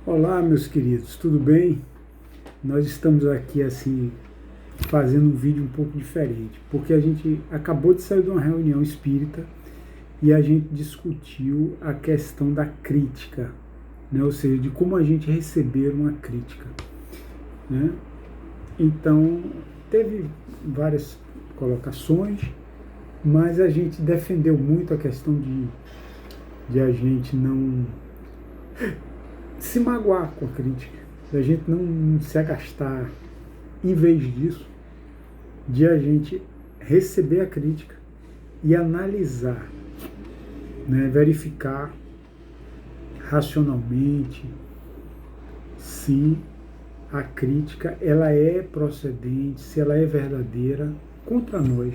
Olá, meus queridos, tudo bem? Nós estamos aqui assim fazendo um vídeo um pouco diferente, porque a gente acabou de sair de uma reunião espírita e a gente discutiu a questão da crítica, né? Ou seja, de como a gente receber uma crítica, né? Então, teve várias colocações, mas a gente defendeu muito a questão de a gente não se magoar com a crítica, da gente não se agastar, em vez disso, de a gente receber a crítica e analisar, né, verificar racionalmente se a crítica ela é procedente, se ela é verdadeira contra nós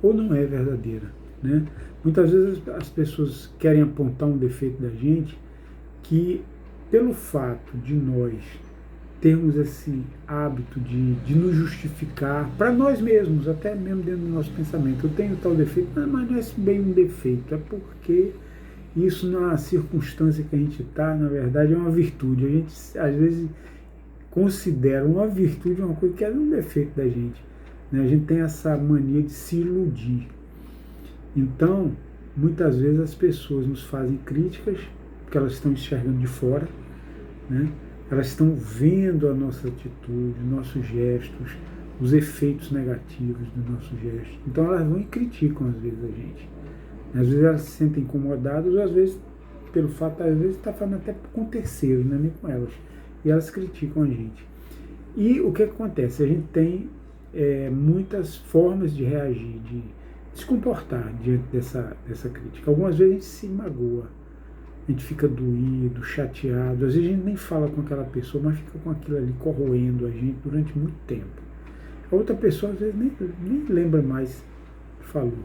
ou não é verdadeira, né? Muitas vezes as pessoas querem apontar um defeito da gente que, pelo fato de nós termos esse hábito de nos justificar para nós mesmos, até mesmo dentro do nosso pensamento, eu tenho tal defeito, mas não é bem um defeito, é porque isso na circunstância que a gente está, na verdade, é uma virtude. A gente, às vezes, considera uma virtude uma coisa que é um defeito da gente, né? A gente tem essa mania de se iludir. Então, muitas vezes as pessoas nos fazem críticas porque elas estão enxergando de fora, né? Elas estão vendo a nossa atitude, nossos gestos, os efeitos negativos do nosso gesto. Então elas vão e criticam às vezes a gente. Às vezes elas se sentem incomodadas, ou às vezes pelo fato, às vezes está falando até com terceiros, não é nem com elas. E elas criticam a gente. E o que acontece? A gente tem muitas formas de reagir, de se comportar diante dessa crítica. Algumas vezes a gente se magoa, a gente fica doído, chateado, às vezes a gente nem fala com aquela pessoa, mas fica com aquilo ali corroendo a gente durante muito tempo. A outra pessoa às vezes nem lembra mais o que falou,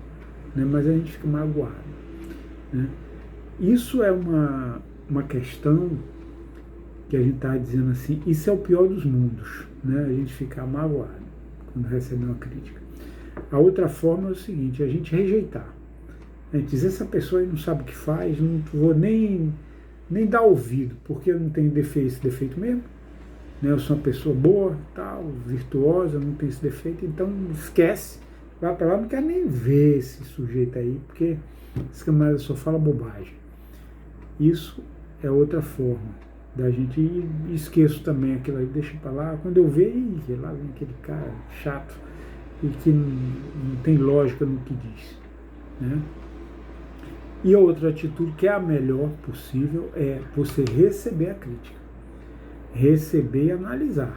né? Mas a gente fica magoado, né? Isso é uma questão que a gente está dizendo assim, isso é o pior dos mundos, né? A gente ficar magoado quando recebe uma crítica. A outra forma é o seguinte, a gente rejeitar. A gente diz, essa pessoa aí não sabe o que faz, não vou nem dar ouvido, porque eu não tenho esse defeito mesmo, né? Eu sou uma pessoa boa, tal, virtuosa, não tenho esse defeito, então esquece, vai para lá, não quero nem ver esse sujeito aí, porque esse camarada só fala bobagem. Isso é outra forma da gente, e esqueço também aquilo aí, deixa para lá, quando eu ver, lá vem aquele cara chato, e que não tem lógica no que diz, né? E a outra atitude, que é a melhor possível, é você receber a crítica. Receber e analisar.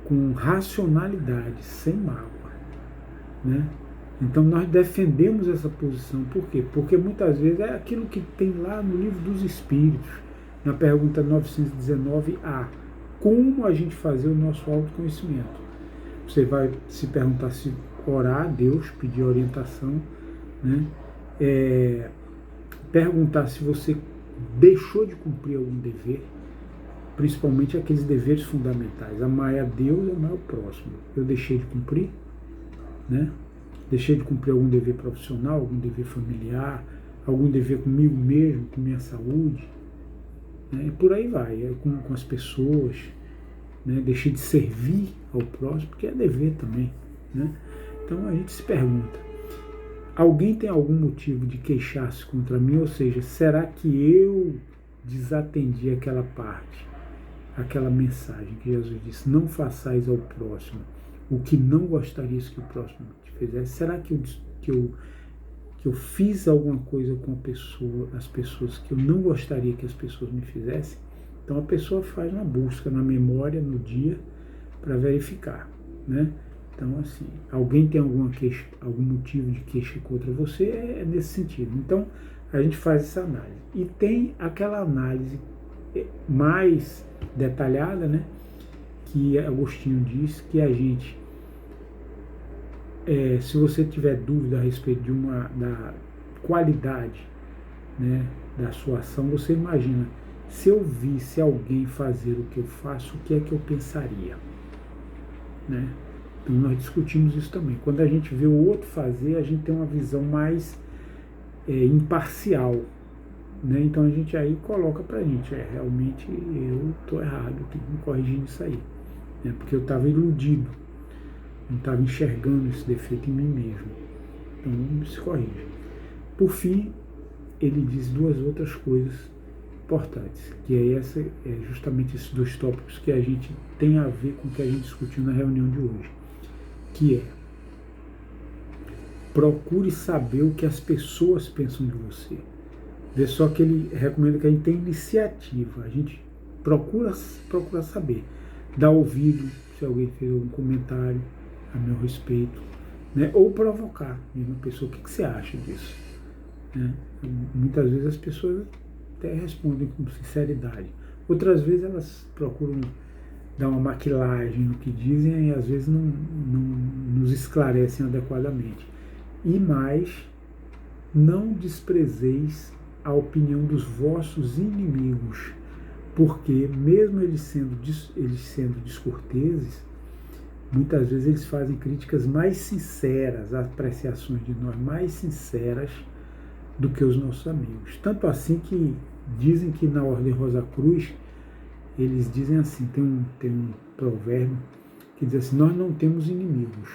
Com racionalidade, sem mágoa, né? Então nós defendemos essa posição. Por quê? Porque muitas vezes é aquilo que tem lá no Livro dos Espíritos, na pergunta 919A. Como a gente fazer o nosso autoconhecimento? Você vai se perguntar se orar a Deus, pedir orientação, né? Perguntar se você deixou de cumprir algum dever, principalmente aqueles deveres fundamentais, amar a Deus e amar o próximo. Eu deixei de cumprir, né? Deixei de cumprir algum dever profissional, algum dever familiar, algum dever comigo mesmo, com minha saúde, né? E por aí vai, com as pessoas, né? Deixei de servir ao próximo, porque é dever também, né? Então a gente se pergunta, alguém tem algum motivo de queixar-se contra mim? Ou seja, será que eu desatendi aquela parte, aquela mensagem que Jesus disse, não façais ao próximo o que não gostarias que o próximo te fizesse? Será que eu fiz alguma coisa com as pessoas que eu não gostaria que as pessoas me fizessem? Então a pessoa faz uma busca na memória, no dia, para verificar, né? Então, assim, alguém tem alguma queixa, algum motivo de queixa contra você, é nesse sentido. Então, a gente faz essa análise. E tem aquela análise mais detalhada, né, que Agostinho diz que a gente, se você tiver dúvida a respeito da qualidade, né, da sua ação, você imagina, se eu visse alguém fazer o que eu faço, o que é que eu pensaria, né? Então nós discutimos isso também. Quando a gente vê o outro fazer, a gente tem uma visão mais imparcial, né? Então a gente aí coloca pra gente, realmente eu estou errado, eu tenho que me corrigir nisso aí, né? Porque eu estava iludido, não estava enxergando esse defeito em mim mesmo. Então se corrige. Por fim, ele diz duas outras coisas importantes, que é justamente esses dois tópicos que a gente tem a ver com o que a gente discutiu na reunião de hoje, que é: procure saber o que as pessoas pensam de você. Vê só que ele recomenda que a gente tenha iniciativa, a gente procura saber, dá ouvido se alguém fez algum comentário a meu respeito, né? Ou provocar mesmo a pessoa: o que você acha disso? Né? Muitas vezes as pessoas até respondem com sinceridade, outras vezes elas procuram dar uma maquilagem no que dizem e às vezes não nos esclarecem adequadamente. E mais, não desprezeis a opinião dos vossos inimigos, porque mesmo eles sendo descorteses, muitas vezes eles fazem críticas mais sinceras, apreciações de nós mais sinceras do que os nossos amigos. Tanto assim que dizem que na Ordem Rosa Cruz, eles dizem assim, tem um provérbio que diz assim: nós não temos inimigos,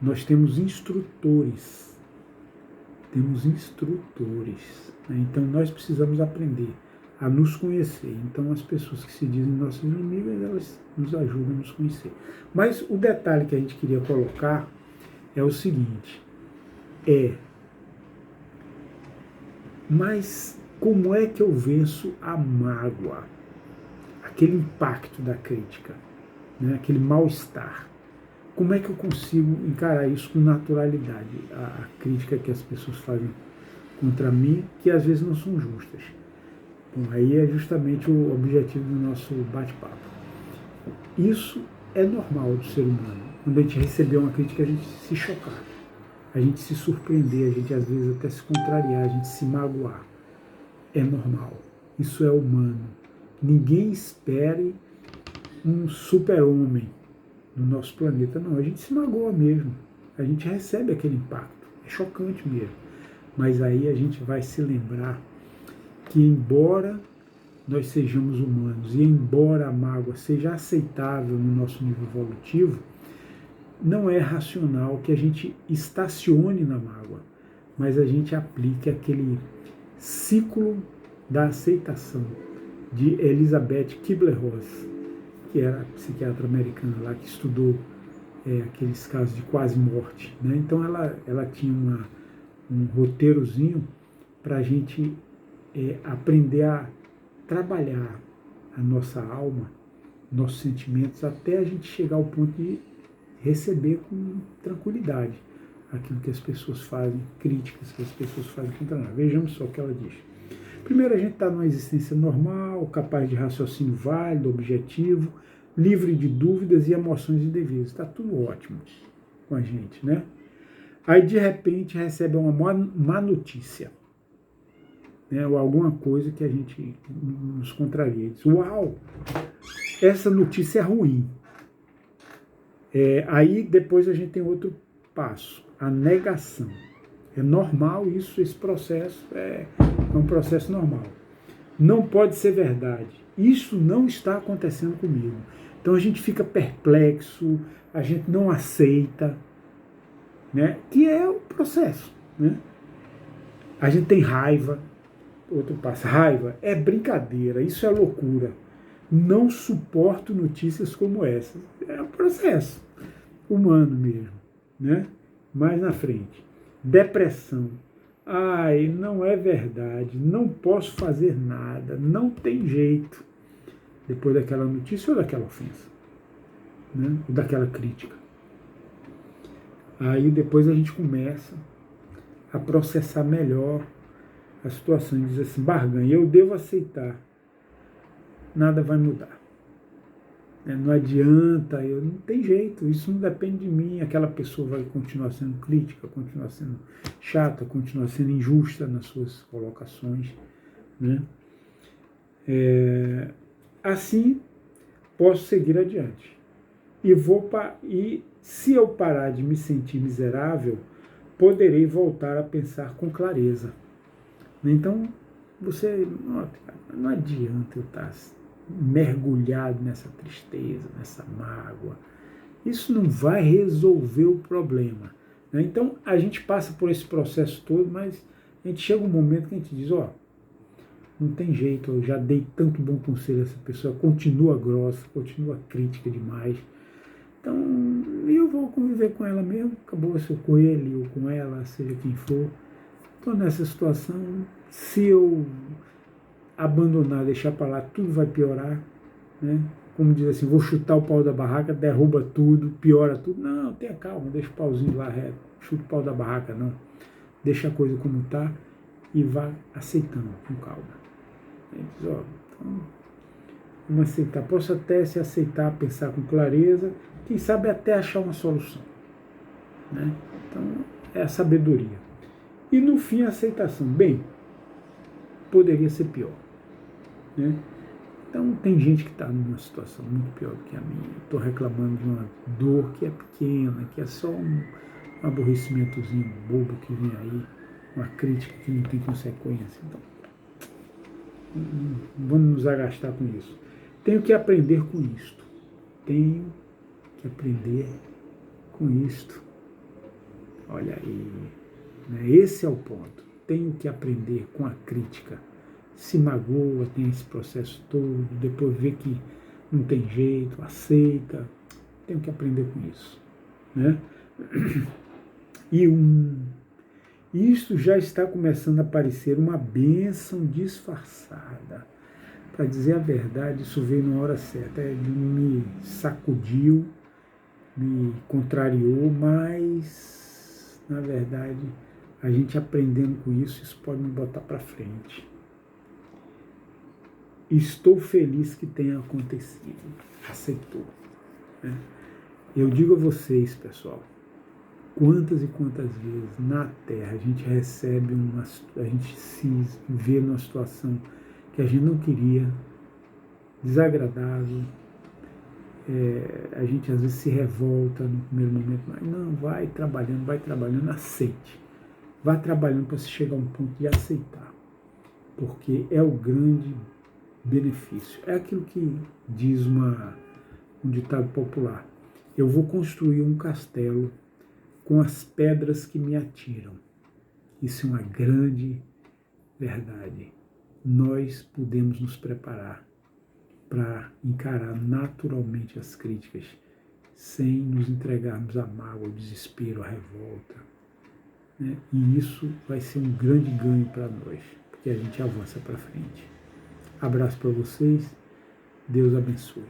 nós temos instrutores. Temos instrutores. Né? Então nós precisamos aprender a nos conhecer. Então as pessoas que se dizem nossas inimigas, elas nos ajudam a nos conhecer. Mas o detalhe que a gente queria colocar é o seguinte: mas como é que eu venço a mágoa? Aquele impacto da crítica, né? Aquele mal-estar. Como é que eu consigo encarar isso com naturalidade? A crítica que as pessoas fazem contra mim, que às vezes não são justas. Bom, aí é justamente o objetivo do nosso bate-papo. Isso é normal do ser humano. Quando a gente receber uma crítica, a gente se chocar, a gente se surpreender, a gente às vezes até se contrariar, a gente se magoar. É normal. Isso é humano. Ninguém espere um super-homem no nosso planeta. Não, a gente se magoa mesmo. A gente recebe aquele impacto. É chocante mesmo. Mas aí a gente vai se lembrar que, embora nós sejamos humanos e embora a mágoa seja aceitável no nosso nível evolutivo, não é racional que a gente estacione na mágoa, mas a gente aplique aquele ciclo da aceitação de Elizabeth Kubler-Ross, que era a psiquiatra americana lá que estudou aqueles casos de quase morte. Né? Então ela tinha um roteirozinho para a gente aprender a trabalhar a nossa alma, nossos sentimentos, até a gente chegar ao ponto de receber com tranquilidade aquilo que as pessoas fazem, críticas que as pessoas fazem contra nós. Vejamos só o que ela diz. Primeiro, a gente está numa existência normal, capaz de raciocínio válido, objetivo, livre de dúvidas e emoções indevidas. Está tudo ótimo com a gente, né? Aí, de repente, recebe uma má notícia, né? Ou alguma coisa que a gente nos contraria. Diz: uau, essa notícia é ruim. Aí, depois, a gente tem outro passo, a negação. É normal isso, esse processo é um processo normal. Não pode ser verdade. Isso não está acontecendo comigo. Então a gente fica perplexo, a gente não aceita, né? Que é o processo, né? A gente tem raiva, outro passo, raiva é brincadeira, isso é loucura. Não suporto notícias como essas. É um processo humano mesmo, né? Mais na frente. Depressão. Ai, não é verdade, não posso fazer nada, não tem jeito. Depois daquela notícia ou daquela ofensa, né? Ou daquela crítica. Aí depois a gente começa a processar melhor a situação e diz assim: barganha, eu devo aceitar, nada vai mudar. Não adianta, não tem jeito, isso não depende de mim, aquela pessoa vai continuar sendo crítica, continuar sendo chata, continuar sendo injusta nas suas colocações, né? Assim, posso seguir adiante. E se eu parar de me sentir miserável, poderei voltar a pensar com clareza. Então, não adianta eu estar mergulhado nessa tristeza, nessa mágoa. Isso não vai resolver o problema, né? Então, a gente passa por esse processo todo, mas a gente chega um momento que a gente diz, não tem jeito, eu já dei tanto bom conselho a essa pessoa, continua grossa, continua crítica demais. Então, eu vou conviver com ela mesmo, acabou, se eu com ele ou com ela, seja quem for. Estou nessa situação, se eu abandonar, deixar para lá, tudo vai piorar, né? Como diz assim, vou chutar o pau da barraca, derruba tudo, piora tudo. Não, tenha calma, deixa o pauzinho lá reto, chuta o pau da barraca não. Deixa a coisa como está e vá aceitando com calma. Então, vamos aceitar. Posso até se aceitar, pensar com clareza, quem sabe até achar uma solução, né? Então, é a sabedoria. E no fim, a aceitação. Bem, poderia ser pior, né? Então, tem gente que está numa situação muito pior do que a minha. Estou reclamando de uma dor que é pequena, que é só um aborrecimentozinho bobo que vem aí, uma crítica que não tem consequência. Então, vamos nos agastar com isso. Tenho que aprender com isto. Tenho que aprender com isto. Olha aí, né? Esse é o ponto. Tenho que aprender com a crítica. Se magoa, tem esse processo todo, depois vê que não tem jeito, aceita. Tenho que aprender com isso, né? E isto já está começando a parecer uma bênção disfarçada. Para dizer a verdade, isso veio na hora certa. Me sacudiu, me contrariou, mas, na verdade, a gente aprendendo com isso pode me botar para frente. Estou feliz que tenha acontecido. Aceitou, né? Eu digo a vocês, pessoal, quantas e quantas vezes na Terra a gente recebe a gente se vê numa situação que a gente não queria, desagradável, a gente às vezes se revolta no primeiro momento, mas não, vai trabalhando, aceite. Vai trabalhando para se chegar a um ponto de aceitar, porque é o grande benefício. É aquilo que diz um ditado popular. Eu vou construir um castelo com as pedras que me atiram. Isso é uma grande verdade. Nós podemos nos preparar para encarar naturalmente as críticas, sem nos entregarmos à mágoa, ao desespero, à revolta, né? E isso vai ser um grande ganho para nós, porque a gente avança para frente. Abraço para vocês, Deus abençoe.